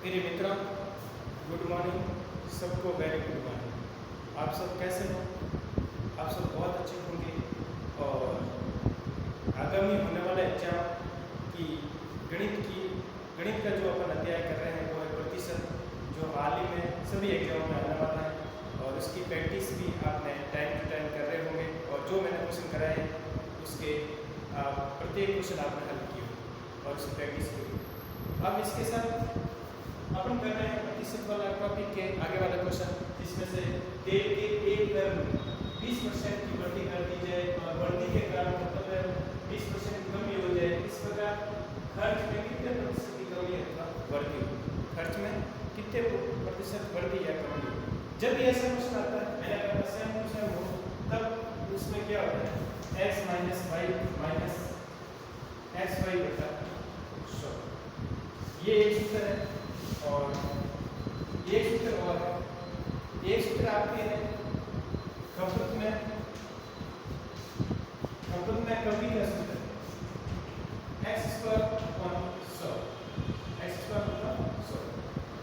मेरे मित्रों, good morning. सबको वेरी गुड मॉर्निंग। आप सब कैसे हो? आप सब बहुत अच्छे होंगे। और आगामी होने वाले एग्जाम की गणित का जो अपन अध्याय कर रहे हैं वो है प्रतिशत, जो हाल ही में सभी एग्जाम में आने वाला है। और उसकी प्रैक्टिस भी आपने टाइम टू टाइम कर रहे होंगे। और जो मैंने क्वेश्चन कराए उसके प्रत्येक क्वेश्चन आपने हल किए और उसकी प्रैक्टिस की। अब इसके साथ अपन कर रहे हैं प्रतिशत वाला टॉपिक के आगे वाला क्वेश्चन, जिसमें से तेल के एक दर 20% की वृद्धि कर दी जाए और वृद्धि के कारण मतलब 20% की कमी हो जाए। इस प्रकार खर्च में कितने प्रतिशत की कमी अथवा वृद्धि हो, खर्च में कितने प्रतिशत वृद्धि या कमी हो। जब ये ऐसा क्वेश्चन आता है, मैंने अगर सेम क्वेश्चन हो तब उसमें क्या होता है, x minus Y minus X Y बटा 100। ये एक सूत्र है। और एक सूत्र और है, एक सूत्र आपके है खपत में कमी का सूत्र x square upon 100, x square upon 100।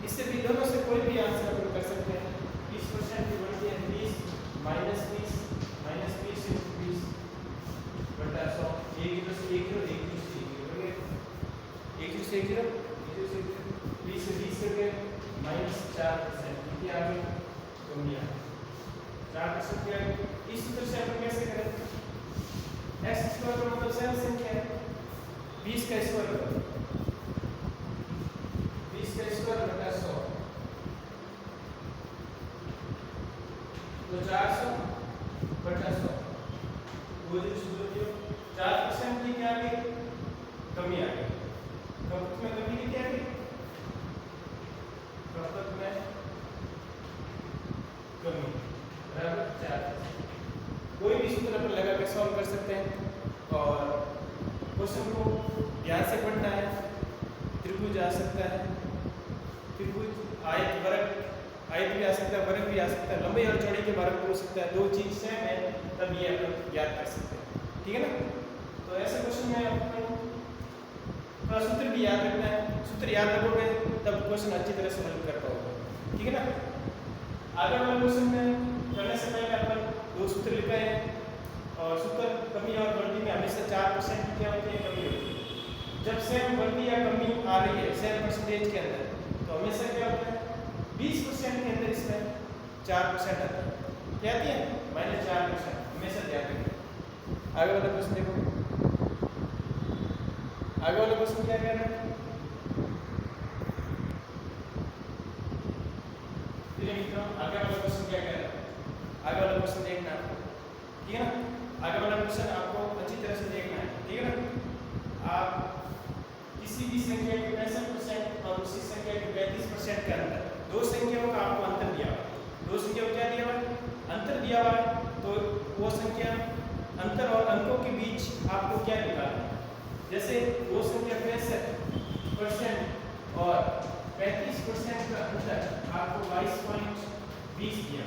इससे भी दोनों से कोई भी आंसर अपन कर सकते हैं। 20% की वृद्धि है 20 माइनस 20 into 20 बटा 100। 1 0 से 1 0, 1 0 से 1 0 1 0 से 1 0, 20 से 20 करके -4%। कितनी आ गई? कमी आ गई 4% की आ गई। इस सूत्र से अपन कैसे करें? x स्क्वायर का मतलब सही संख्या है, 20 का स्क्वायर करो, 20 का स्क्वायर बटा 100 तो 400 बटा 100 वो जो 4% की क्या आ गई? कमी आ गई। खपत में कमी कितनी आ गई? खपत में कमी बराबर 4%। कोई भी सूत्र पर लगा के सॉल्व कर सकते हैं। और क्वेश्चन को ध्यान से पढ़ना है। त्रिभुज आ सकता है, त्रिभुज, आयत, वर्ग, आयत भी आ सकता है, वर्ग भी आ सकता है, लंबाई और चौड़ाई के बारे में पूछ सकता है। दो चीज सेम है तब ये अपन याद कर सकते हैं, ठीक है ना। तो ऐसे क्वेश्चन में अपन सूत्र भी याद रखना है। सूत्र याद रखोगे तब क्वेश्चन अच्छी तरह से हल कर पाओगे, ठीक है ना। आगे वाले क्वेश्चन में करने से पहले अपन दो सूत्र लिखे हैं। और सूत्र कमी और वृद्धि में हमेशा 4% की क्या होती है? कमी होती है। जब सेम वृद्धि या कमी आ रही है सेम परसेंटेज के अंदर तो हमेशा क्या होता है? 20% के अंदर इसमें 4% आता है। क्या आती है? -4%। हमेशा ध्यान रखिए। आगे वाला क्वेश्चन देखो। आगे वाला क्वेश्चन क्या कह रहा है? आगे वाला क्वेश्चन क्या कह रहा है? आगे वाला क्वेश्चन देखना आपको, ठीक है ना। आगे वाला क्वेश्चन आपको अच्छी तरह से देखना है, ठीक है ना। आप किसी भी संख्या के 65% और उसी संख्या के 35% के अंदर दो संख्याओं का आपको अंतर दिया हुआ है। दो संख्याओं क्या दिया हुआ है? अंतर दिया हुआ है। तो वो संख्या, अंतर और अंकों के बीच आपको क्या निकालना है? जैसे वो संख्या 65% और 35% का अंतर आपको 22.20 दिया।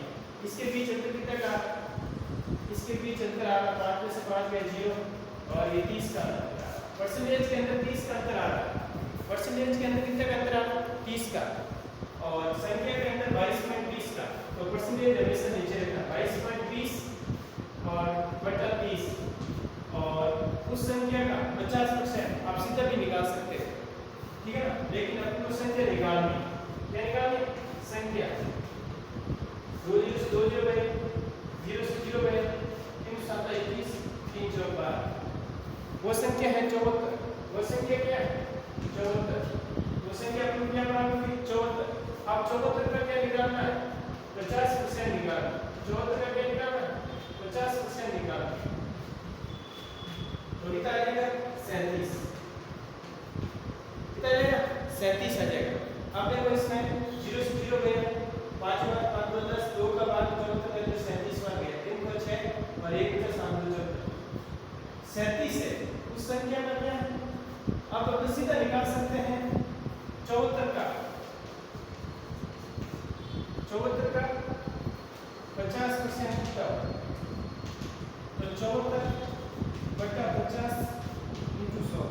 इसके बीच अंतर कितना का? इसके बीच अंतर आ रहा 5 में से 5 गया 0 और ये 30 का अंतर। परसेंटेज के अंदर 30 का अंतर आ रहा है। परसेंटेज के अंदर कितने का अंतर आ रहा है? 30 का। और संख्या के अंदर 22.20 का। तो परसेंटेज हमेशा नीचे रखना, 22.20 और बटा 30। और उस संख्या का 50% आप सीधा भी निकाल सकते हैं, ठीक है ना। लेकिन आपको संख्या निकालनी है। क्या निकालनी? संख्या 2 0 से 2 0 गए, 0 से 0 गए, 3 7 21, 3 4 12। वो संख्या है 74। वो संख्या क्या है? 74। वो संख्या अपनी क्या बराबर थी? 74। अब 74 का क्या निकालना है? 50% निकालना। 74 का क्या निकालना है? 50% निकालना। तो कितना आ जाएगा? 37। कितना आ जाएगा? 37 आ जाएगा। अब देखो इसमें 0 से 0 गए, 5 बार 5 2 10, 2 का बाद 74 गए तो 37 बार गया, 3 को 6 और 1 का 7 2 37 है। उस संख्या का क्या है? अब अपन सीधा निकाल सकते हैं 74 का 50% कितना? तो 74 बटा 50 into 100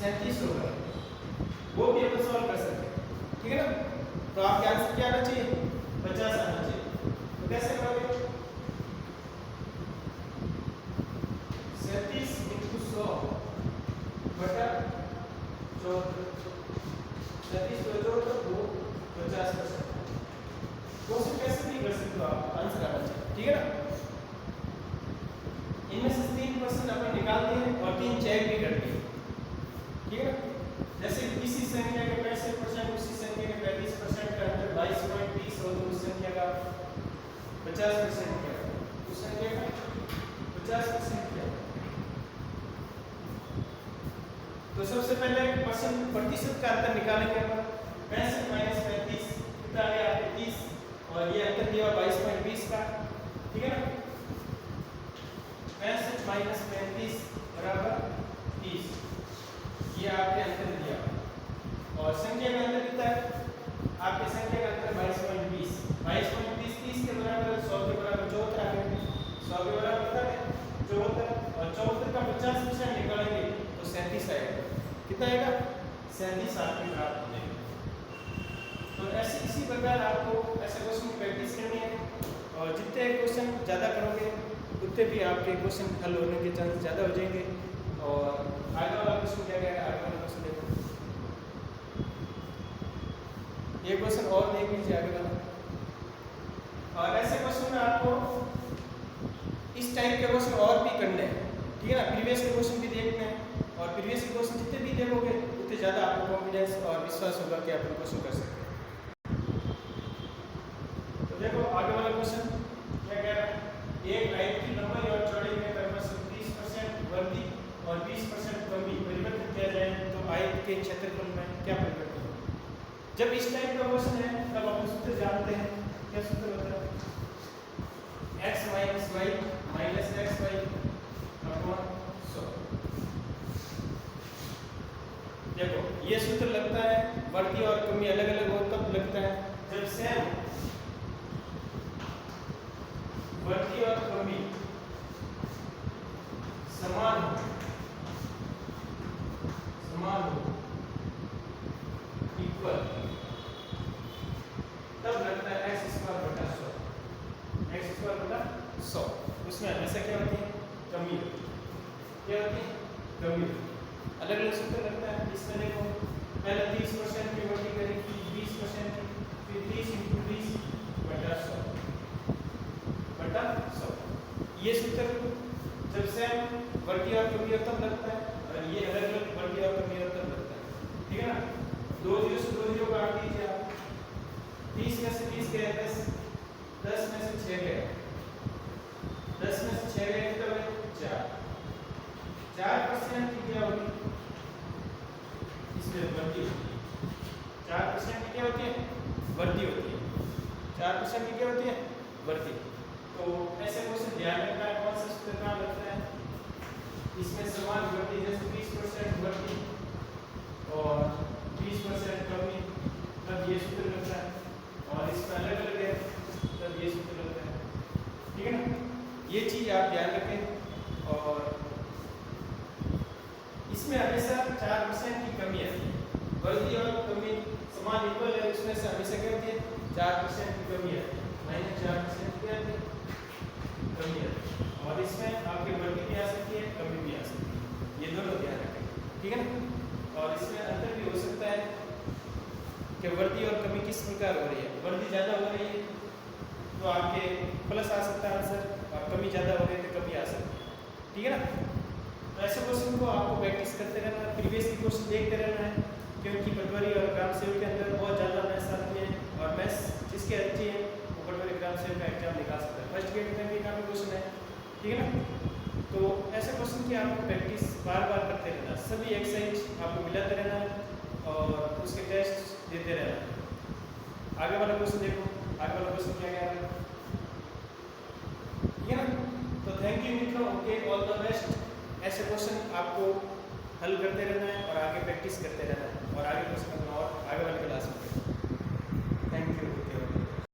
37 होगा, वो भी अपन सॉल्व कर सकते हैं, ठीक है ना। तो आपके आंसर क्या आना चाहिए, 50 आना चाहिए। तो कैसे करोगे, 37 × 100 बटा 74, 37 को जोड़ दो तो 50%। क्वेश्चन कैसे भी कर सकते हो आप, आंसर आना चाहिए, ठीक है ना। इनमें से 3% अपन निकालते हैं और 3 चेक भी करते हैं, ठीक है ना। जैसे किसी संख्या के 65%, उसी संख्या के 35% का अंतर 22.20 हो, तो उस संख्या का 50% क्या है, उस संख्या का 50% क्या है। तो सबसे पहले प्रतिशत का अंतर निकालेंगे अपन। 65 - 35 कितना आ गया, 30, और ये अंतर दिया 22.20 का, ठीक है ना। 65 - 35 बराबर 30, ये आपके अंतर दिया। और संख्या का अंतर कितना है, आपके संख्या का अंतर 22.20, 22.20 30 के बराबर, 100 के बराबर 74 आ गया, 100 के बराबर कितना है 74, और 74 का 50% निकालेंगे तो 37 आएगा। कितना आएगा, 37 आपके प्राप्त हो जाएगा। तो ऐसे इसी प्रकार आपको ऐसे क्वेश्चन की प्रैक्टिस करनी है, और जितने क्वेश्चन ज़्यादा करोगे उतने भी आपके क्वेश्चन हल होने के चांस ज़्यादा हो जाएंगे। और आगे वाला क्वेश्चन क्या है, आगे वाला क्वेश्चन देखो, ये क्वेश्चन और देख लीजिए आगे वाला। और ऐसे क्वेश्चन में आपको इस टाइप के क्वेश्चन और भी करने हैं, ठीक है ना। प्रीवियस के क्वेश्चन भी देखने हैं, और प्रीवियस के क्वेश्चन जितने भी देखोगे उतने ज़्यादा आपको कॉन्फिडेंस और विश्वास होगा कि आप क्वेश्चन कर सकते हैं। तो देखो आगे वाला क्वेश्चन क्या कह रहा है, एक आयत की लंबाई और चौड़ाई में क्रमशः 30% वृद्धि और 20% कमी परिवर्तन किया जाए तो आयत के क्षेत्रफल में क्या परिवर्तन होगा। जब इस टाइप का क्वेश्चन है तब हम सूत्र जानते हैं, क्या सूत्र होता है, x - y - xy / 100। देखो ये सूत्र लगता है, वृद्धि और कमी अलग अलग हो तब लगता है जब सेम वृद्धि और कमी समान हो इक्वल, तब लगता है x² बटा 100, x² बटा 100। उसमें हमेशा क्या होती है, कमी होती है, क्या होती है, कमी। अलग अलग सूत्र लगता है। इसमें देखो पहले 30% की वृद्धि करेगी, 20% की, फिर 30 × 20 बटा 100 बटा 100। ये सूत्र जब सेम वृद्धि और कमी हो तब लगता है, और ये अलग अलग वृद्धि और कमी हो तब लगता है, ठीक है ना। 2 0 से 2 0 काट दीजिए आप, 30 में से 20 गए 10, 10 में से 6 गए, 10 में से 6 गए कितना हुए 4, 4% की क्या होगी, इसमें वृद्धि होती है। 4% की क्या होती है, वृद्धि होती है। 4% की क्या होती है, वृद्धि। तो ऐसे क्वेश्चन ध्यान रखना है, कौन सा सूत्र काम लगता है, इसमें समान वृद्धि जैसे 20% वृद्धि और 20% कमी तब ये सूत्र लगता है, और इसमें अलग अलग है तब ये सूत्र लगता है, ठीक है ना। ये चीज़ आप ध्यान रखें। और इसमें हमेशा 4% की कमी आती है, वृद्धि और कमी समान इक्वल है, उसमें से हमेशा क्या होती है 4% की कमी आती है, -4% की आती है, कमी आती है। और इसमें आपकी वृद्धि भी आ सकती है, कमी भी आ सकती है, ये दोनों ध्यान रखें, ठीक है ना। और इसमें अंतर भी हो सकता है कि वृद्धि और कमी किस प्रकार हो रही है। वृद्धि ज़्यादा हो रही है तो आपके प्लस आ सकता है आंसर, और कमी ज़्यादा हो रही है तो कमी आ सकती है, ठीक है ना। तो ऐसे क्वेश्चन को आपको प्रैक्टिस करते रहना है, प्रीवियस की क्वेश्चन देखते रहना है, क्योंकि पटवारी और ग्राम सेवक के अंदर बहुत ज़्यादा मैथ्स आती है, और मैथ्स जिसके अच्छी है वो पटवारी ग्राम सेवक का एग्जाम निकाल सकता है। फर्स्ट ग्रेड में भी काफ़ी क्वेश्चन है, ठीक है ना। तो ऐसे क्वेश्चन की आपको प्रैक्टिस बार बार करते रहना, सभी एक्सरसाइज आपको मिलाते रहना है और उसके टेस्ट देते रहना। आगे वाला क्वेश्चन देखो, आगे वाला क्वेश्चन क्या कह रहा है, ठीक है ना। तो थैंक यू मित्रों, ओके, ऑल द बेस्ट। ऐसे क्वेश्चन आपको हल करते रहना है और आगे प्रैक्टिस करते रहना है, और आगे क्वेश्चन